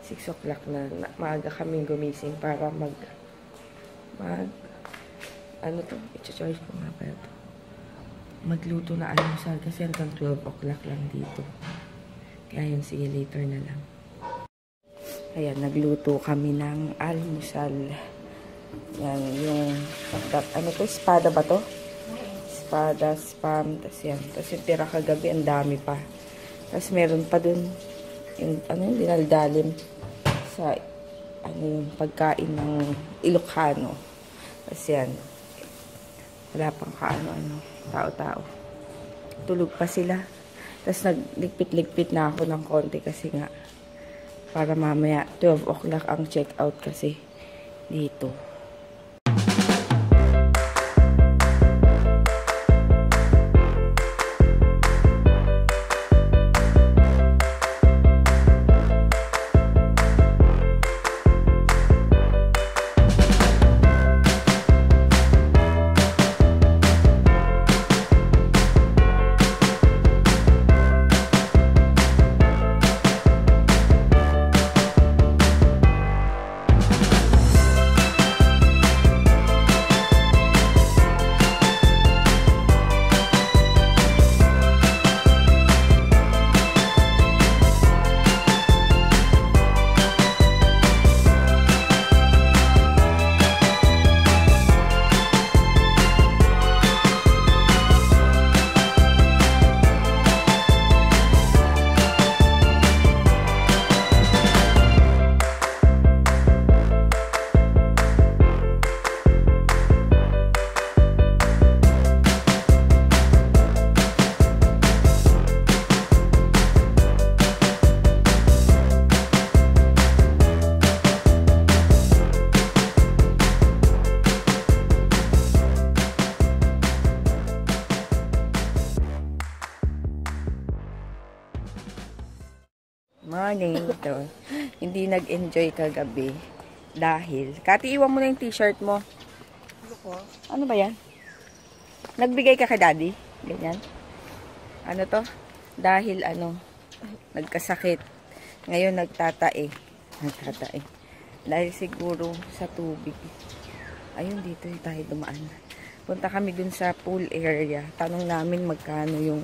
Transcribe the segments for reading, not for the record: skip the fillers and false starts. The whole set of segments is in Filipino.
6 o'clock na. Maaga kaming gumising para ano to? I-charge ko nga pa ito. Magluto na almusal kasi hanggang 12 o'clock lang dito. Kaya yun, sige, later na lang. Ayan, nagluto kami ng almusal. Yan, yung, ano to? Espada ba to? Espada, spam, tas yan. Tas yung tira kagabi, ang dami pa. Tas meron pa dun, yung, ano yung dinaldalim sa, ano yung pagkain ng Ilocano. Tas yan. Wala pang kaano-ano, tao-tao. Tulog pa sila. Tapos nagligpit-ligpit na ako ng konti kasi nga para mamaya 12 o'clock ang check out kasi dito. Morning. Ito. Hindi nag-enjoy kagabi. Dahil, Kati, iwan mo na yung t-shirt mo. Ano ba yan? Nagbigay ka kay daddy? Ganyan. Ano to? Dahil nagkasakit. Ngayon nagtatae. Dahil siguro sa tubig. Ayun, dito tayo dumaan. Punta kami dun sa pool area. Tanong namin magkano yung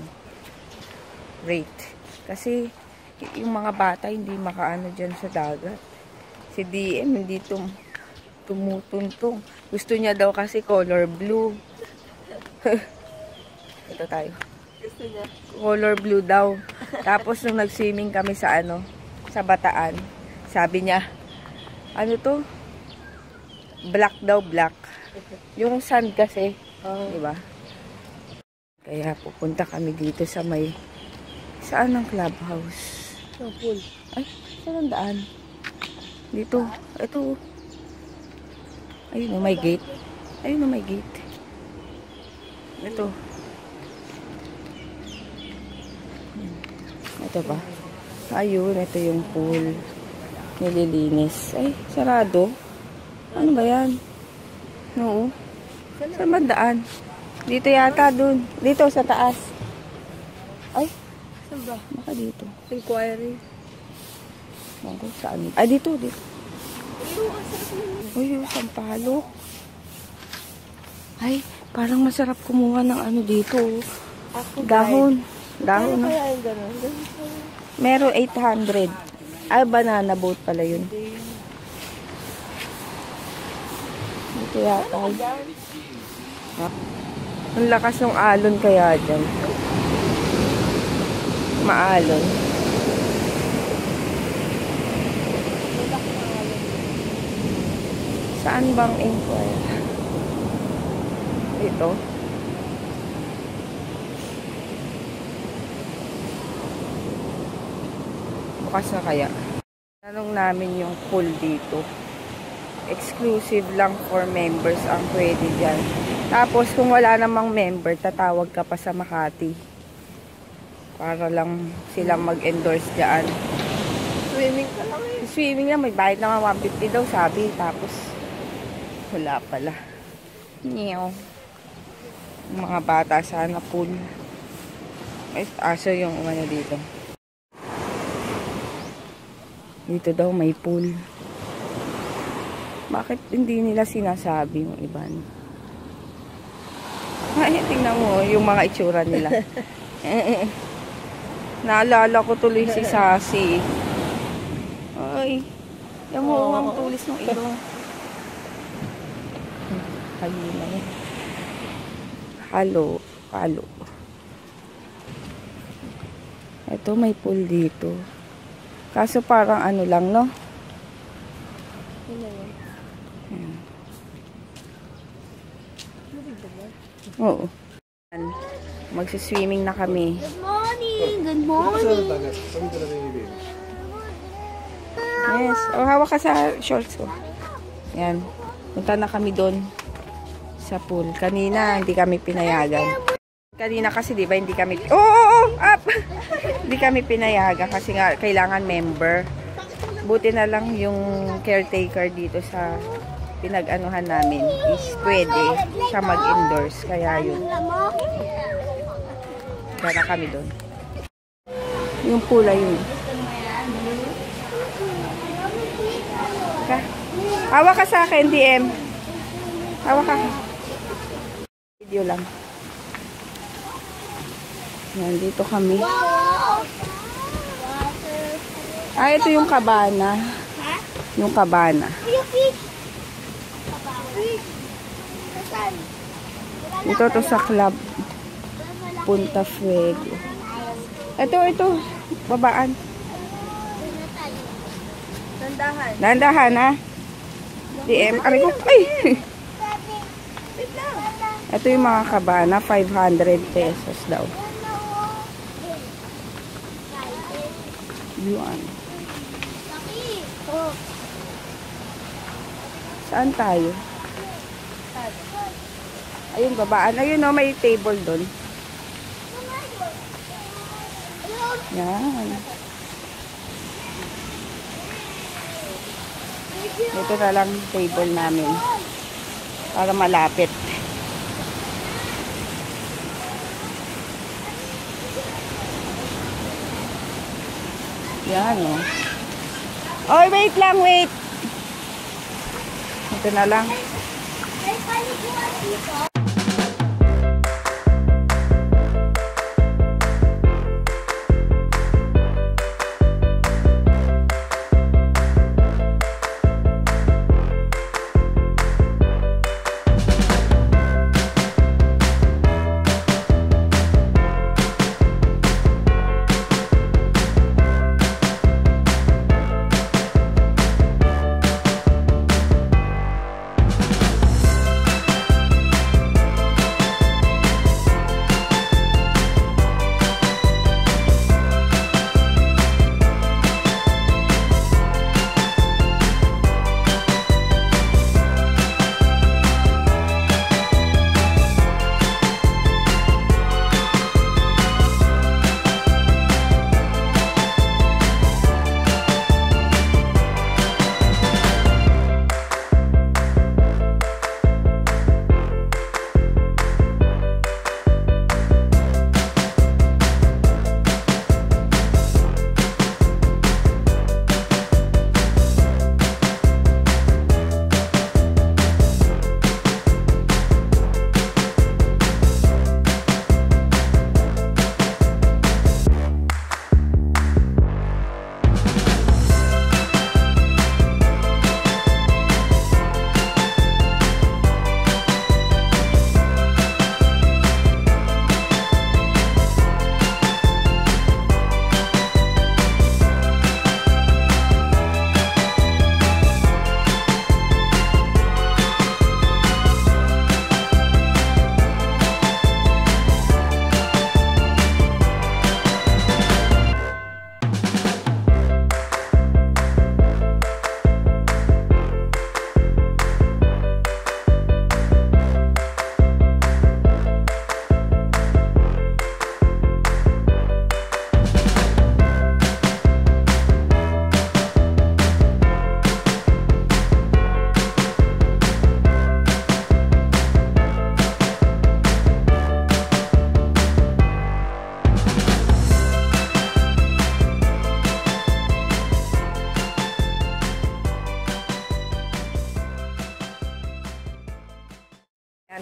rate. Kasi yung mga bata hindi makaano dyan sa dagat. Si DM hindi tumutuntong. Gusto niya daw kasi color blue. Ito tayo. Gusto niya? Color blue daw. Tapos nung nag-swimming kami sa sa Bataan, sabi niya, ano to? Black daw, black. Yung sand kasi, diba? Kaya pupunta kami dito sa saan ang clubhouse? Sa pool. Ay, saan ang daan? Dito. Ito. Ayun, may gate. Ayun, may gate. Ito. Ito ba? Ayun, ito yung pool. Nililinis. Ay, sarado. Ano ba yan? No. Saan ba daan? Dito yata, dun. Dito, sa taas. Ay, saan ba? Baka dito. Inquiry. Ako, saan? Ay, dito. Uy, yung sampalok. Ay, parang masarap kumuha ng dito. Dahon. Dahon na. Kaya yung gano'n? Meron 800. Ay, banana boat pala yun. Dito yata. Ang lakas ng alon kaya dyan. Maalon. Saan bang inquire? Dito. Bukas na kaya. Tanong namin yung pool dito. Exclusive lang for members ang pwede dyan. Tapos kung wala namang member, tatawag ka pa sa Makati. Para lang silang mag-endorse dyan. Swimming ka lang eh. Swimming lang, may bayad naman 150 daw sabi. Tapos wala pala. Nyew. Mga bata sana pool. May aso yung dito. Dito daw may pool. Bakit hindi nila sinasabi yung iba? Ay, tingnan mo yung mga itsura nila. Naalala ko tuloy si Sassy. Ay, yung ang tulis ng ilong. Halina eh. Halo. Ito, may pool dito. Kaso parang ano lang, no? Ayan. Oo. Magsiswimming na kami. Good morning! Good morning! Yes. O, hawak ka sa shorts ko. Yan. Punta na kami doon sa pool. Kanina, hindi kami pinayagan. Kanina kasi, di ba, hindi kami... Up! Hindi kami pinayagan kasi nga, kailangan member. Buti na lang yung caretaker dito sa pinag-anuhan namin is pwede siya mag-endorse. Kaya yun. Kaya na kami doon. Yung pool ay yun. Hawak ka sa akin, DM. Hawak ka. Video lang. Yan, dito kami. Ito yung kabana. Yung kabana. Ito to sa club. Punta Fuego. Ito. Babaan. Dandahan, ha? DM. Aray ko. Ay! Ito yung mga kabana. 500 pesos daw. Yuan. Saan tayo? Ayun, babaan. Ayun, no, may table doon. Yan. Ito na lang table namin. Para malapit. Yan, oh. Oy, wait lang, wait. Ito na lang.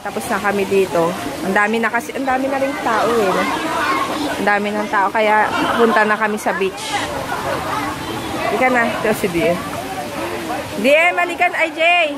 Tapos na kami dito. Ang dami na ring tao eh. No? Ang dami ng tao kaya punta na kami sa beach. Halika na. Ito si DM. DM, halikan ay Jay.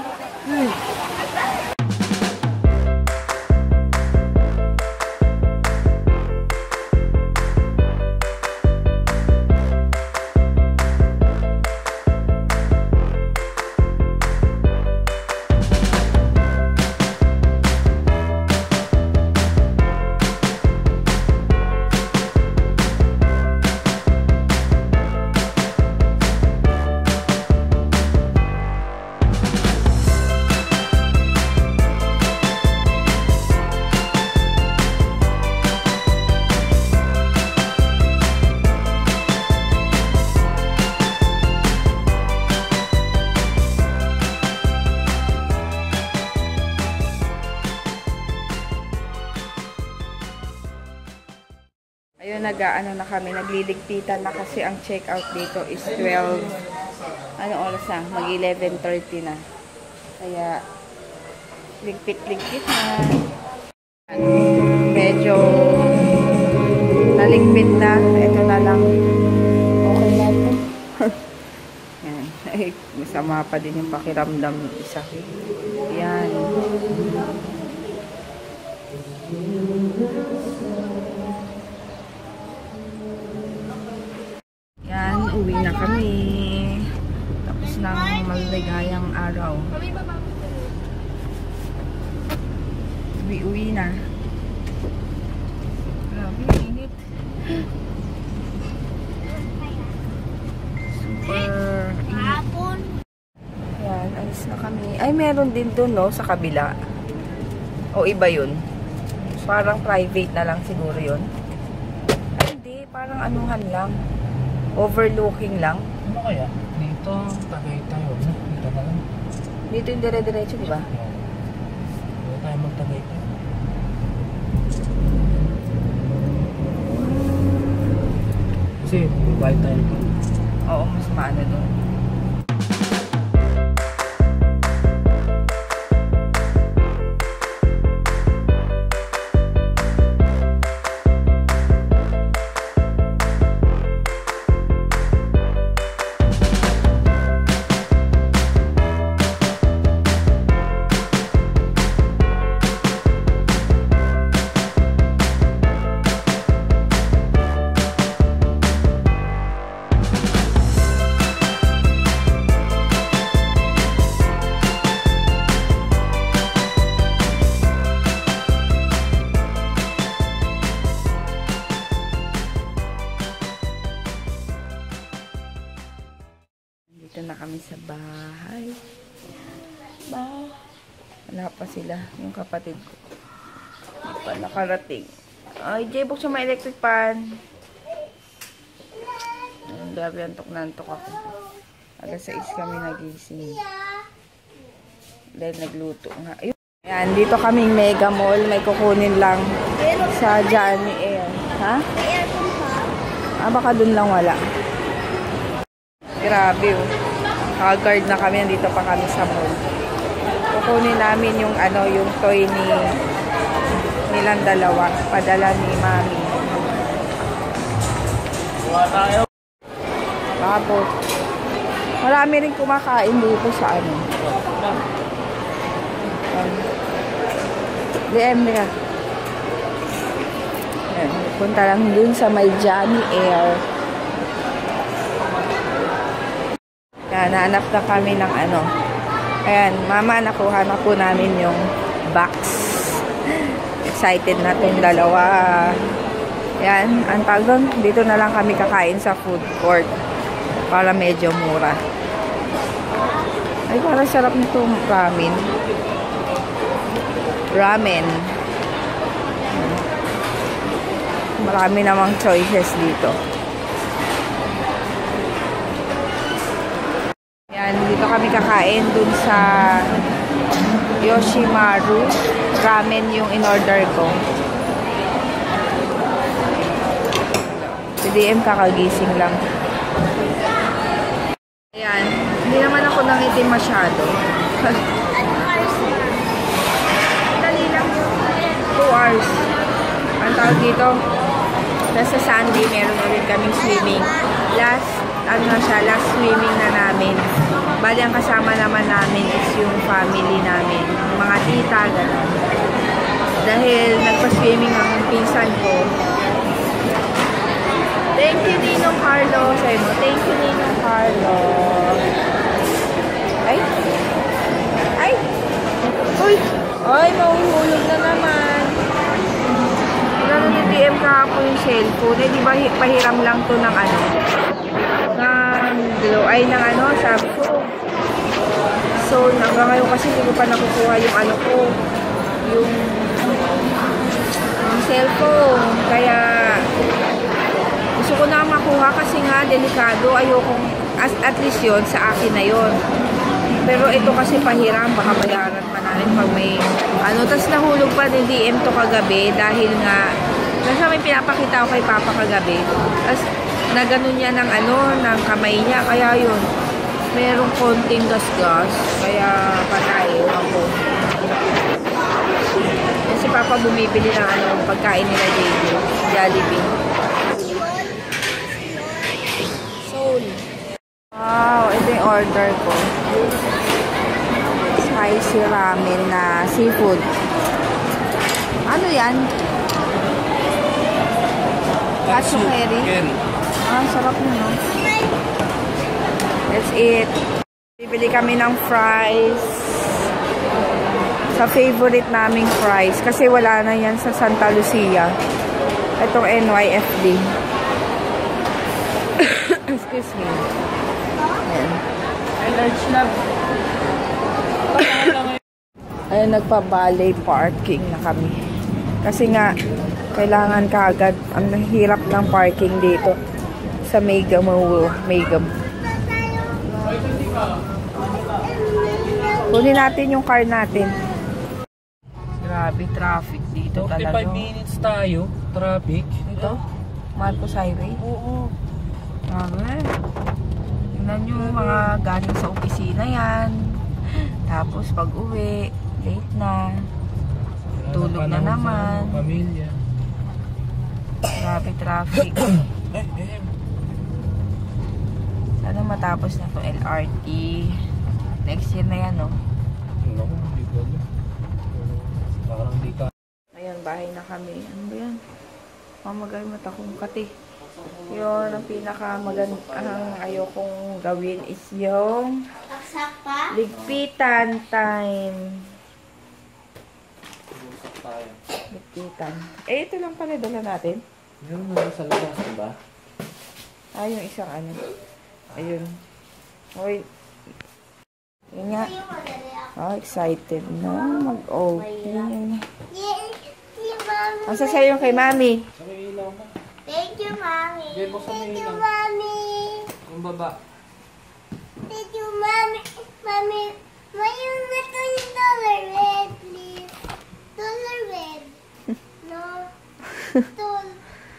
Ayun, nag-ano na kami, nagliligpitan na kasi ang check-out dito is 12. Ano oras na? Mag-11:30 na. Kaya, ligpit-ligpit na. Medyo naligpit na. Ito na lang. Okay na ito. Yan. Ay, masama pa din yung pakiramdam ng isa. Yan. Yan, uwi na kami. Tapos ng maligayang araw. Uwi na. Grabe, init. Super init. Yan, alis na kami. Ay, meron din dun, no, sa kabila. O iba yun? Parang private na lang siguro yun. Ay, hindi. Parang anuhan lang. Overlooking lang. Ano kaya? Dito, Tagaytay. Dito na lang. Dito yung dire-diretso, di ba? Dito tayo mag-Tagaytay. Kasi, buhay tayo dito. Oo, mas maano doon. Dito na kami sa bahay. Wala pa sila, yung kapatid ko. Hindi pa nakarating. Ay, Jay, buksan mo electric pan. Grabe, antok ako. Aga 6 kami nagising. Dahil nagluto nga. Ayun. Ayan, dito kaming Mega Mall. May kukunin lang sa Johnny Air. Ha? Baka dun lang wala. Grabe, oh. Naka-guard na kami. Nandito pa kami sa mall. Kukunin namin yung ano, yung toy nilang dalawa. Padala ni Mami. Tapos, marami rin kumakain dito sa ano. DM nila. Punta lang dun sa may Johnny Air. Yan, nahanap na kami ng ano. Ayan, mama, nakuha na po namin yung box. Excited na itong dalawa. Yan, ang tawag doon, dito na lang kami kakain sa food court. Para medyo mura. Ay, parang sarap nitong ramen. Ramen. Marami namang choices dito. Yan, dito kami kakain dun sa Yoshimaru. Ramen yung in-order ko. Si DM kakagising lang. Ayan, hindi naman ako nangitim masyado. Dali lang. hours. Ang tawag dito, nasa Sunday, meron ulit kaming swimming. Last swimming na namin. Bali, ang kasama naman namin is yung family namin. Yung mga tita, gano'n. Dahil nagpa-swimming ang pinsan ko. Thank you, Ninong Carlo. Sabi mo, thank you, Ninong Carlo. Ay! Ay! Uy! Ay, mahuhulog na naman. Gano'n ni DM kahapon yung cellphone. Eh, di ba pahiram lang to ng ano? Ng ano, sabi ko. So, hanggang ngayon kasi hindi ko pa nakukuha yung ano ko. Yung cellphone. Kaya, gusto ko na makuha kasi nga, delikado. Ayokong, at least yun, sa akin na yun. Pero ito kasi pahiram, baka bayaran pa namin pag may ano. Tapos nahulog pa ni DM to kagabi dahil nga nasa may pinapakita ko kay Papa kagabi. Tapos naganon niya ng ano, ng kamay niya. Kaya yun, merong konting gas-gas. Kaya patay ako. Kasi Papa bumibili ng ano, pagkain nila JJ, Jollibee. Soul. Wow, ito yung order ko. Spicy ramen na seafood. Ano yan? Katsu curry? Ah, sarap na, no? That's it. Bibili kami ng fries. Sa favorite naming fries. Kasi wala na yan sa Santa Lucia. Itong NYFD. Excuse me. Ayan. Large na. Ayan, nagpa-valet parking na kami. Kasi nga, kailangan kaagad. Ang hirap ng parking dito sa Megam. Kunin natin yung car natin. Grabe, traffic dito talaga. 45 minutes tayo, traffic. Ito? Marcos Highway? Oo. Grabe. Tingnan nyo, mga galing sa opisina yan. Tapos pag uwi, late na. Tulog na naman. Pamilya. Grabe traffic. Sana matapos na to LRT. Next year na yan, no? No, hindi ko alam. Parang di ka. Ayan, bahay na kami. Ano ba yan? Mamagay mata kong kati. Yun, ang ang ayokong gawin is yung ligpitan time. Ligpitan. Eh, ito lang pala dala natin. Meron na sa labas, diba? Ah, yung isang ano. Ayun. Uy. Yun nga. Oh, excited na. Mag-open. Asa sa'yo kay Mami? Sa may ilaw mo. Thank you, Mommy. Thank you, Mommy. Yung baba. Thank you, Mommy. Mommy, mayroon na ito yung dollar red, please. Dollar red. No.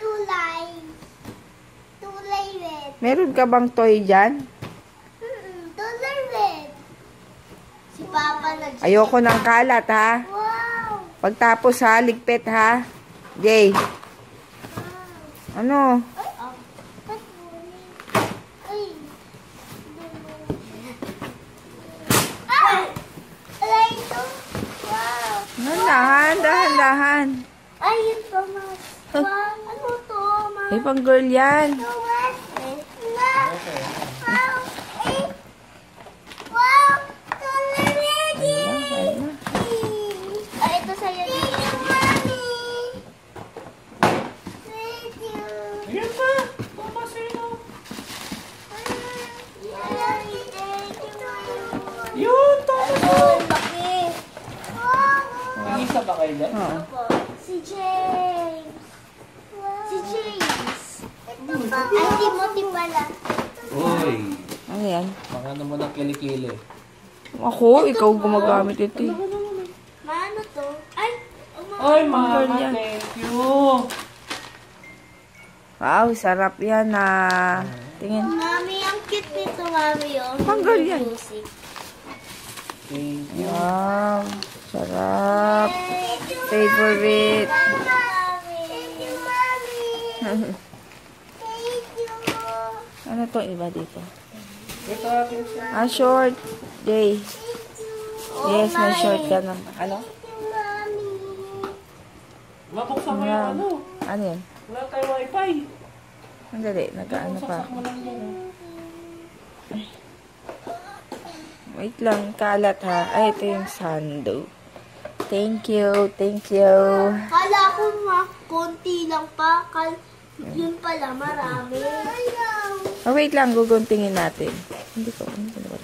Two lines. Two line red. Meron ka bang toy dyan? Dollar red. Si Papa nag... Ayoko ng kalat, ha? Wow. Pagtapos, ha? Ligpit, ha? Jay. Ano? Dahan. Ay, yun pa, Mas. Wow, ano to, Mas? Ay, pang girl yan. Ito, Mas. Wow. Eh. Wow. Dollar ready. Ay, ito sa'yo dito. Thank you, Mommy. Thank you. Ayan pa. Tama sa'yo. Yun, tama sa'yo. Bakit? Isa ba kayo dyan? Oo. Si James. Si James. Ito pa. Ay, Timothy pala. Uy. Ano yan? Mga naman ang kilikili. Ako, ikaw gumagamit ito. Maano to? Ay, Ay, mama, yan. thank you. Wow, sarap yan na. Tingin. Mami, ang cute nito, Mami. Oh. Tanggal yan. Music. Thank you. Wow, sarap. paid for it. Thank you, Mommy. Thank you. Ano to iba dito? Ito akin siya. Short. Day. Oh, Yes, may short ka na. Ano? Mommy. Mabuksan mo yung ano. Ano yan? Wala tayo wifi. Sandali, nag-ano pa. Saksak mo lang yan. Wait lang, kalat ha. Ay, ito yung sando. Thank you, thank you. Kala ko konti lang pa. Yun pala, marami. Wait lang, guguntingin natin. Hindi ko.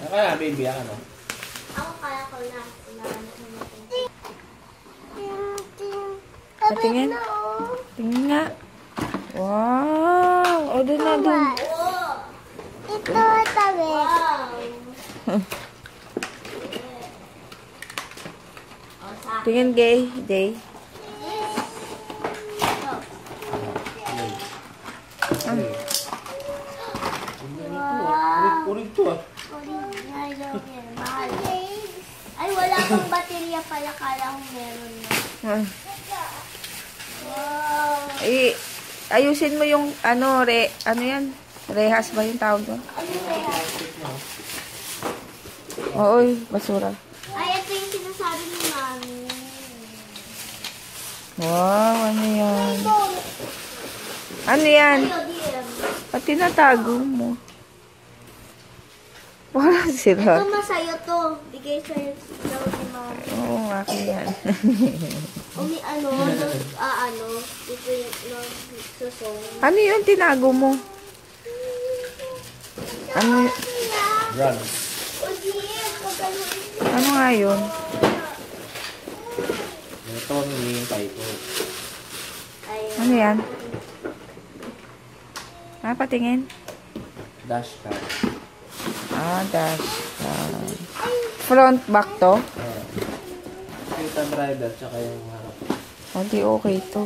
Kaya, baby, ano? Ako kala ko na. Patingin. Tingin nga. Wow! O, doon na, doon. Ito, tabi. Tingin, gay. Day. Urig to ah. Ay, wala pang baterya pala. Kala ko meron na. Ah. Wow. Ayusin mo yung, ano yan? Rehas ba yung tawag doon? Oo, basura. Ay, ito yung sinasabi ni Mami. Wow, ano yan? Ano yan? Ayo, dear. At tinatago mo. Wala sila. Ito masaya to. Bigay sa'yo daw ni Mami. Oo, akin yan. Umi, ano, ito yung susong. Ano yun tinago mo? Ano, Run. O, dear, pagkaluin. ano nga yun? Ito ang hinihintay ko. Ano yan? Patingin? Dashcam. Dashcam. Front back to? Kita driver, tsaka yung harap. Hindi okay to.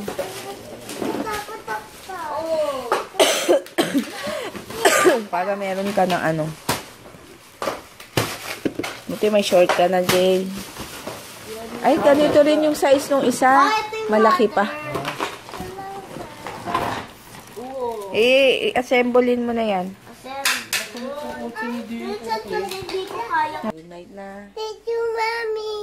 Para meron ka ng ano. Buti may short ka na, Jay. Ay, ganito rin yung size nung isa. Malaki pa. I-assemblein mo na yan. Good night na. Thank you, Mommy.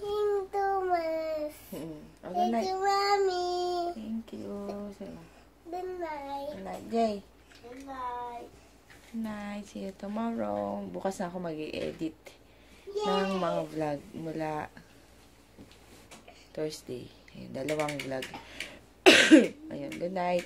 Thank you, Mas. Good Thank night. you, Mommy. Thank you. Good night. Good night, Jay. Good night. Good night. See you tomorrow. Bukas na ako mag-i-edit ng mga vlog mula Thursday. Ayun, 2 vlog. Ayun, good night.